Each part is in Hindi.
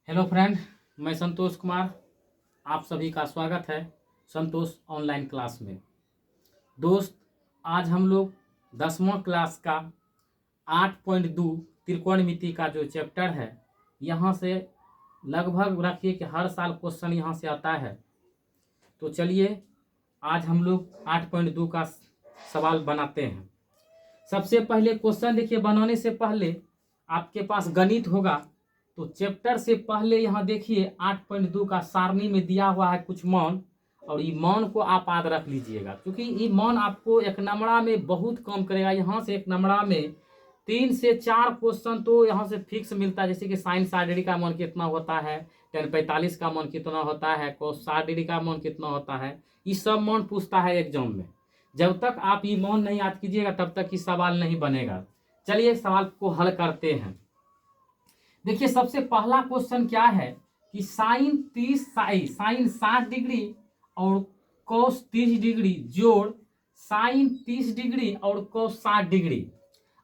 हेलो फ्रेंड, मैं संतोष कुमार। आप सभी का स्वागत है संतोष ऑनलाइन क्लास में। दोस्त, आज हम लोग 10वां क्लास का 8.2 त्रिकोणमिति का जो चैप्टर है, यहाँ से लगभग रखिए कि हर साल क्वेश्चन यहाँ से आता है। तो चलिए आज हम लोग 8.2 का सवाल बनाते हैं। सबसे पहले क्वेश्चन देखिए, बनाने से पहले आपके पास गणित होगा तो चैप्टर से पहले यहाँ देखिए 8.2 का सारणी में दिया हुआ है कुछ मान, और ये मान को आप याद रख लीजिएगा, क्योंकि ये मान आपको एक नंबरा में बहुत कम करेगा। यहाँ से एक नंबरा में 3 से 4 क्वेश्चन तो यहाँ से फिक्स मिलता है, जैसे कि साइन 60 डिग्री का मान कितना होता है, tan 45 का मान कितना होता है, cos 60 डिग्री का मान कितना होता है, ये सब मान पूछता है एग्जाम में। जब तक आप ये मान नहीं याद कीजिएगा तब तक ये सवाल नहीं बनेगा। चलिए सवाल को हल करते हैं। देखिए सबसे पहला क्वेश्चन क्या है कि साइन 60 डिग्री और cos 30 डिग्री जोड़ साइन 30 डिग्री और cos 60 डिग्री।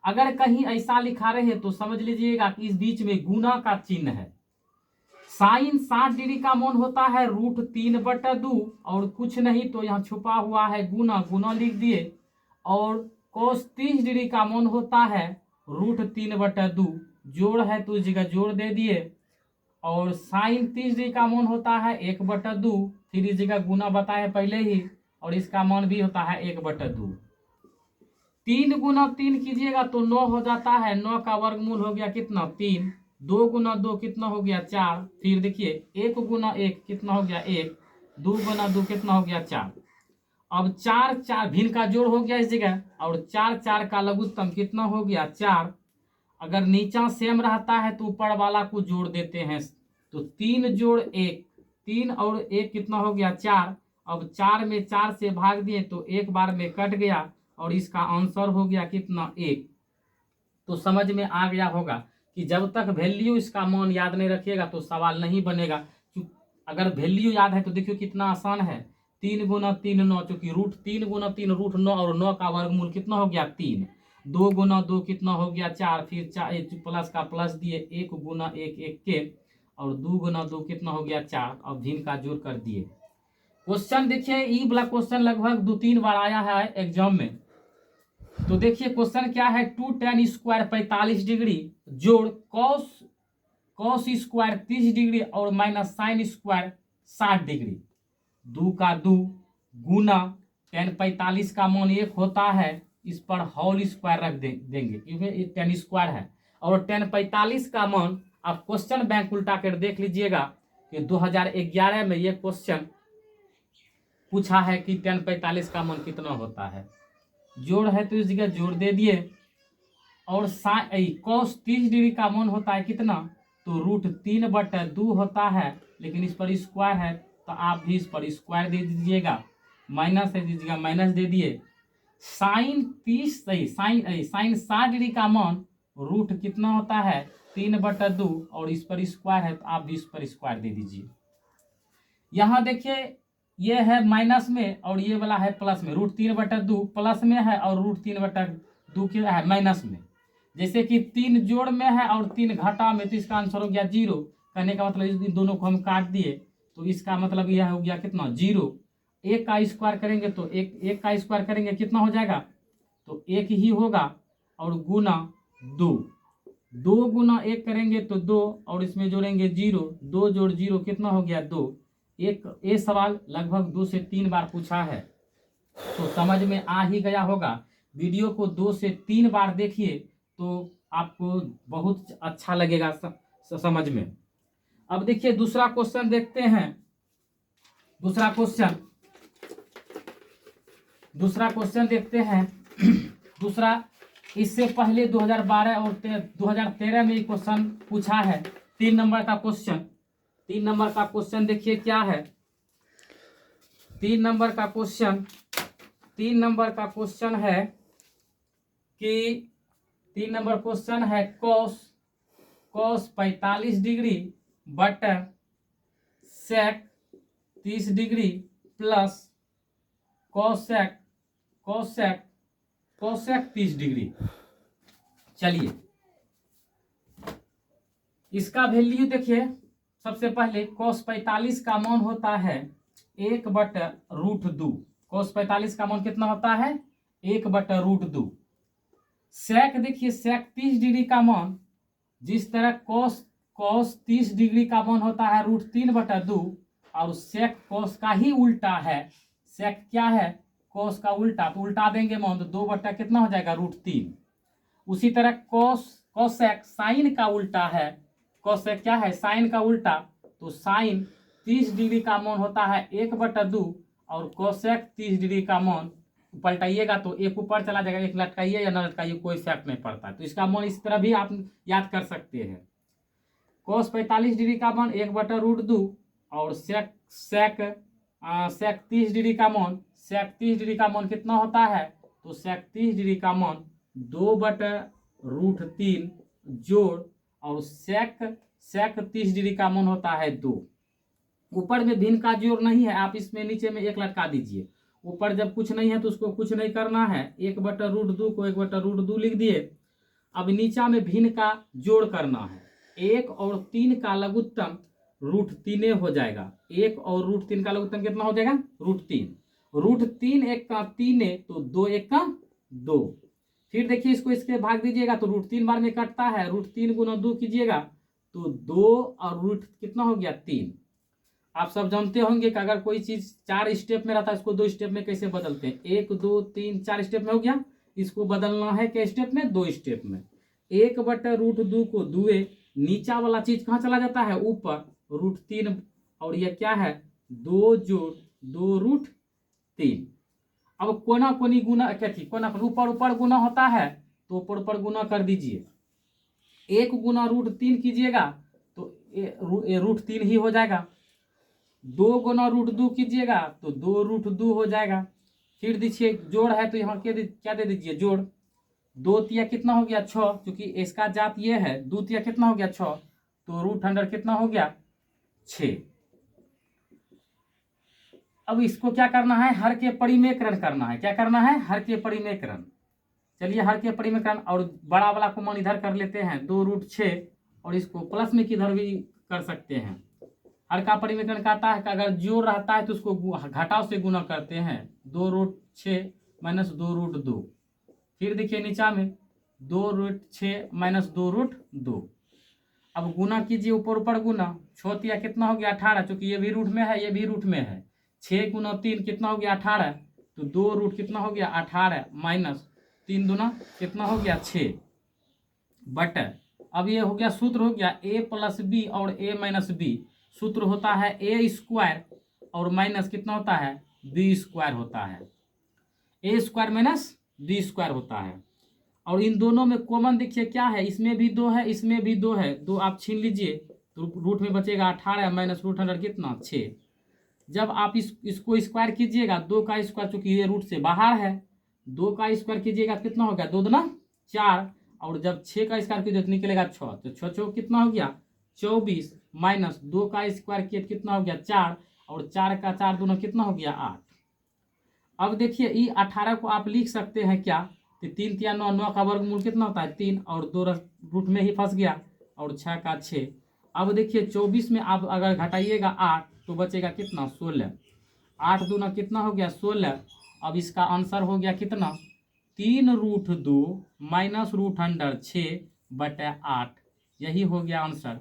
अगर कहीं ऐसा लिखा रहे तो समझ लीजिएगा कि इस बीच में गुना का चिन्ह है। साइन 60 डिग्री का मान होता है √3/2 और कुछ नहीं तो यहाँ छुपा हुआ है गुना लिख दिए, और cos 30 डिग्री का मान होता है √3/2, जोड़ है तो इस जगह जोड़ दे दिए, और साइन 30 डिग्री का मान होता है 1/2, फिर इस जगह गुना बताए पहले ही, और इसका मान भी होता है 1/2। 3 गुना 3 कीजिएगा तो 9 हो जाता है, 9 का वर्गमूल हो गया कितना 3, 2 गुना 2 कितना हो गया 4, फिर देखिए 1 गुना 1 कितना हो गया 1, 2 गुना 2 कितना हो गया 4। अब 4 भिन्न का जोड़ हो गया इस जगह, और 4 का लघुत्तम कितना हो गया 4। अगर नीचा सेम रहता है तो ऊपर वाला को जोड़ देते हैं, तो 3 जोड़ 1, 3 और 1 कितना हो गया 4। अब 4 में 4 से भाग दिए तो एक बार में कट गया, और इसका आंसर हो गया कितना 1। तो समझ में आ गया होगा कि जब तक वैल्यू इसका मान याद नहीं रखिएगा तो सवाल नहीं बनेगा। अगर वैल्यू याद है तो देखियो कितना आसान है, 3 गुना 3 9, चूंकि √3 गुना 3 √9, और 9 का वर्गमूल कितना हो गया 3, 2 गुना 2 कितना हो गया 4, फिर 4 प्लस का प्लस दिए, 1 गुना 1 1 के, और 2 गुना 2 कितना हो गया 4, और भिन्न का जोड़ कर दिए। क्वेश्चन देखिए ई वाला क्वेश्चन लगभग 2-3 बार आया है एग्जाम में। तो देखिए क्वेश्चन क्या है, 2 tan स्क्वायर 45 डिग्री जोड़ cos स्क्वायर 30 डिग्री और माइनस साइन स्क्वायर 60 डिग्री। 2 का 2 गुना tan 45 का मान 1 होता है, इस पर होल स्क्वायर रख देंगे क्योंकि ये tan स्क्वायर है, और tan 45 का मान आप क्वेश्चन बैंक उल्टा कर देख लीजिएगा कि 2011 में ये क्वेश्चन पूछा है कि tan 45 का मान कितना होता है। जोड़ है तो इस जगह जोड़ दे दिए, और cos 30 डिग्री का मान होता है कितना, तो √3/2 होता है, लेकिन इस पर स्क्वायर है तो आप भी इस पर स्क्वायर दे दीजिएगा, माइनस है दीजिएगा माइनस दे दिए। साइन 60 डिग्री का मान रूट कितना होता है 3/2, और इस पर स्क्वायर है तो आप भी इस पर स्क्वायर दे दीजिए। यहाँ देखिए ये है माइनस में और ये वाला है प्लस में, √3/2 प्लस में है और √3/2 क्या है माइनस में। जैसे कि 3 जोड़ में है और 3 घटा में, तो इसका आंसर हो गया 0। कहने का मतलब इन दोनों को हम काट दिए तो इसका मतलब यह हो गया कितना 0। 1 का स्क्वायर करेंगे तो 1 का स्क्वायर करेंगे कितना हो जाएगा, तो 1 ही होगा, और गुना 2 गुना 1 करेंगे तो 2, और इसमें जोड़ेंगे 0, 2 जोड़ 0 कितना हो गया 2। ये सवाल लगभग 2 से 3 बार पूछा है, तो समझ में आ ही गया होगा। वीडियो को 2 से 3 बार देखिए तो आपको बहुत अच्छा लगेगा समझ में। अब देखिए दूसरा क्वेश्चन देखते हैं। दूसरा क्वेश्चन देखते हैं। दूसरा, इससे पहले 2012 और 2013 में क्वेश्चन पूछा है। 3 नंबर का क्वेश्चन देखिए क्या है। 3 नंबर का क्वेश्चन है कि 3 नंबर क्वेश्चन है cos 45 डिग्री बटा sec 30 degree plus cosec 30 degree. चलिए इसका वैल्यू देखिए, सबसे पहले cos 45 का मान होता है 1/√2। cos 45 का मान कितना होता है 1/√2। sec देखिए sec 30 डिग्री का मान, जिस तरह cos 30 डिग्री का मान होता है √3/2 और sec cos का ही उल्टा है। sec क्या है cos का उल्टा, तो उल्टा देंगे मान तो 2 बटा कितना हो जाएगा √3। उसी तरह cosec साइन का उल्टा है। cosec क्या है साइन का उल्टा, तो साइन 30 डिग्री का मान होता है 1/2 और cosec 30 डिग्री का मान पलटाइएगा तो एक ऊपर चला जाएगा, एक लटकाइए या न लटकाइए कोई इफेक्ट नहीं पड़ता है। तो इसका मान इस तरह भी आप याद कर सकते हैं। cos 45 डिग्री का मान 1/√2 और sec 30 डिग्री का मान, sec 30 डिग्री का मान कितना होता है, तो sec 30 डिग्री का मान 2/√3 जोड़ और sec 30 डिग्री का मान होता है 2। ऊपर में भिन्न का जोड़ नहीं है, आप इसमें नीचे में एक लटका दीजिए। ऊपर जब कुछ नहीं है तो उसको कुछ नहीं करना है, 1/√2 को 1/√2 लिख दिए। अब नीचा में भिन्न का जोड़ करना है। 1 और 3 का लघुत्तम √3 हो जाएगा। 1 और √3 का लघुत्तम कितना हो जाएगा √3। √3 1 का 3 तो 2 1 का 2। फिर देखिए इसको इसके भाग दीजिएगा तो √3 बार में कटता है, √3 गुना 2 कीजिएगा तो 2 और रूट कितना हो गया 3। आप सब जानते होंगे कि अगर कोई चीज 4 स्टेप में रहता है इसको 2 स्टेप में कैसे बदलते हैं। 1 2 3 4 स्टेप में हो गया, इसको बदलना है क्या स्टेप में 2 स्टेप में। 1/√2 को दुए, नीचा वाला चीज कहाँ चला जाता है ऊपर √3 और यह क्या है 2 जोड़ 2√3। अब कोना कोनी गुना क्या थी, कोना ऊपर ऊपर गुना होता है तो ऊपर ऊपर गुना कर दीजिए। 1 गुना √3 कीजिएगा तो √3 ही हो जाएगा। 2 गुना √2 कीजिएगा तो 2√2 हो जाएगा। फिर दीजिए जोड़ है तो यहाँ क्या दे दीजिए जोड़। 2 तिया कितना हो गया 6, क्योंकि इसका जात ये है। 2 तिया कितना हो गया 6, तो √100 कितना हो गया 6। अब इसको क्या करना है हर के परिमेकरण करना है। क्या करना है हर के परिमेकरण। चलिए हर के परिमेकरण और बड़ा वाला को मान इधर कर लेते हैं 2√6 और इसको प्लस में किधर भी कर सकते हैं। हर का परिमेकरण कहता है कि अगर जोड़ रहता है तो उसको घटाव से गुना करते हैं। 2√6 माइनस 2√2। फिर देखिए नीचा में 2√6 माइनस 2√2। अब गुना कीजिए ऊपर ऊपर गुना। 6 तिया कितना हो गया 18, चूंकि ये भी रूट में है ये भी रूट में है। 6 गुना 3 कितना हो गया 18, तो 2 रूट कितना हो गया 18 माइनस 3 दूना कितना हो गया 6 बट। अब ये हो गया सूत्र हो गया a प्लस बी और a माइनस बी। सूत्र होता है a स्क्वायर और माइनस कितना होता है b स्क्वायर होता है। a square minus b square होता है। और इन दोनों में कॉमन देखिए क्या है, इसमें भी 2 है इसमें भी 2 है, 2 आप छीन लीजिए तो रूट में बचेगा 18 माइनस √100 कितना 6। जब आप इसको स्क्वायर कीजिएगा 2 का स्क्वायर, चूंकि ये रूट से बाहर है 2 का स्क्वायर कीजिएगा कितना हो गया 2 दूना 4 और जब 6 का स्क्वायर कीजिए तो निकलेगा 6, तो 6 6 कितना हो गया 24 माइनस 2 का स्क्वायर किया कितना हो गया 4 और 4 का 4 दूना कितना हो गया 8। अब देखिए ये 18 को आप लिख सकते हैं क्या, तो 3 तिया 9, 9 का वर्गमूल कितना होता है 3 और 2 रूट में ही फंस गया और 6 का 6। अब देखिए 24 में आप अगर घटाइएगा 8 तो बचेगा कितना 16। 8 दूना कितना हो गया 16। अब इसका आंसर हो गया कितना 3√2 माइनस √100 6/8। यही हो गया आंसर।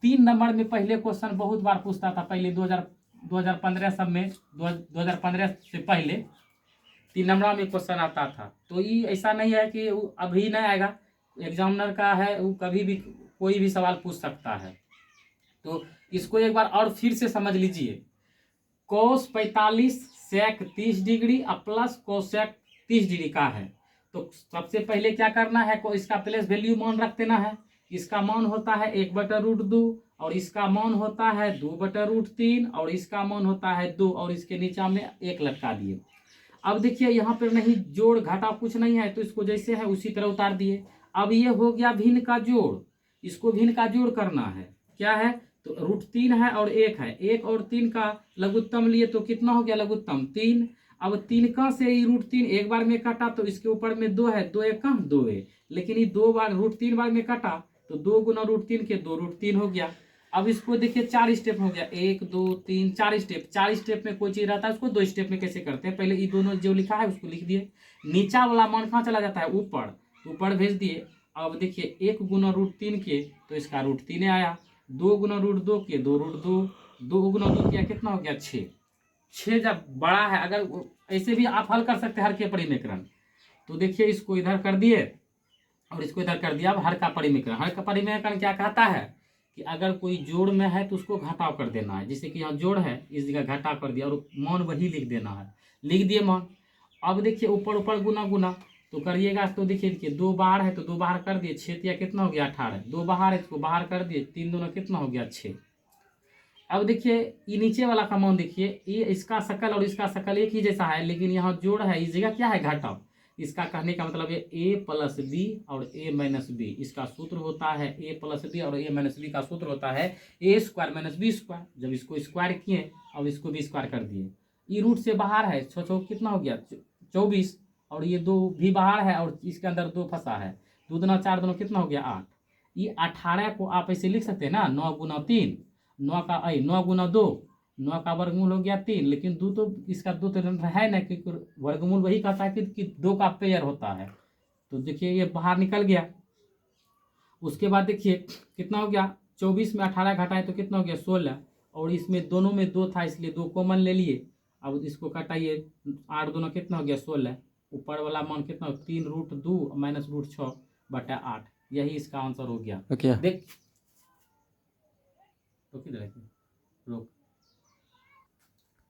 3 नंबर में पहले क्वेश्चन बहुत बार पूछता था पहले 2015 सब में, 2015 से पहले 3 नंबर में क्वेश्चन आता था। तो ये ऐसा नहीं है कि अभी नहीं आएगा, एग्जामिनर का है वो कभी भी कोई भी सवाल पूछ सकता है। तो इसको एक बार और फिर से समझ लीजिए। cos 45 sec 30 degree plus cosec 30 degree का है। तो सबसे पहले क्या करना है इसका प्लेस वैल्यू मान रख देना है। इसका मान होता है 1/√2 और इसका मान होता है 2/√3 और इसका मान होता है 2 और इसके नीचा में 1 लटका दिए। अब देखिए यहाँ पर नहीं जोड़ घटा कुछ नहीं है तो इसको जैसे है उसी तरह उतार दिए। अब ये हो गया भिन्न का जोड़, इसको भिन्न का जोड़ करना है। क्या है तो √3 है और 1 है, 1 और 3 का लघुत्तम लिए तो कितना हो गया लघुत्तम 3। अब 3 का से √3 एक बार में काटा तो इसके ऊपर में 2 है, 2 1 का 2 है, लेकिन ये 2 बार √3 बार में काटा तो 2 गुना √3 के 2√3 हो गया। अब इसको देखिए 4 स्टेप हो गया, 1 2 3 4 स्टेप। 4 स्टेप में कोई चीज रहता है उसको 2 स्टेप में कैसे करते हैं, पहले ये दोनों जो लिखा है उसको लिख दिए, नीचा वाला मान कहाँ चला जाता है, ऊपर, ऊपर भेज दिए। अब देखिए 1 गुना √3 के तो इसका √3 आया, 2 गुना √2 के 2 √2, 2 गुना 2 किया कितना हो गया 6। 6 जब बड़ा है, अगर ऐसे भी आप हल कर सकते हैं हर के परिमेकरण। तो देखिए इसको इधर कर दिए और इसको इधर कर दिया। अब हर का परिमेकरण, हर का परिमेकरण क्या कहता है कि अगर कोई जोड़ में है तो उसको घटाव कर देना है, जैसे कि यहाँ जोड़ है इस जगह घटाव कर दिया और मान वही लिख देना है, लिख दिए मान। अब देखिए ऊपर ऊपर गुना गुना तो करिएगा, तो देखिए देखिए 2 बाहर है तो 2 बाहर कर दिए, 6 तिया कितना हो गया 18, 2 बाहर है इसको बाहर कर दिए, 3 दूना कितना हो गया 6। अब देखिए ये नीचे वाला का मान देखिए, ये इसका शकल और इसका शकल एक ही जैसा है, लेकिन यहाँ जोड़ है, इस जगह क्या है घटाव। इसका कहने का मतलब है a प्लस बी और a माइनस बी, इसका सूत्र होता है a प्लस बी और a माइनस बी का सूत्र होता है a square minus b square. जब इसको स्क्वायर किए अब इसको भी स्क्वायर कर दिए, ये रूट से बाहर है, 6 कितना हो गया 24, और ये 2 भी बाहर है और इसके अंदर 2 फंसा है, 2 दूना 4 दूना कितना हो गया 8। ये 18 को आप ऐसे लिख सकते हैं ना, 9 गुना 3, 9 गुना 2, 9 का वर्गमूल हो गया 3, लेकिन 2 तो इसका 2 तो है ना, क्योंकि वर्गमूल वही कहता है कि 2 का पेयर होता है। तो देखिए ये बाहर निकल गया। उसके बाद देखिए कितना हो गया, 24 में 18 घटाए तो कितना हो गया 16, और इसमें दोनों में 2 था इसलिए 2 कॉमन ले लिए। अब इसको कटाइए, 8 दूना कितना हो गया 16, ऊपर वाला मान कितना हो 3√2 माइनस √6/8, यही इसका आंसर हो गया। ओके देख तो किधर है रोक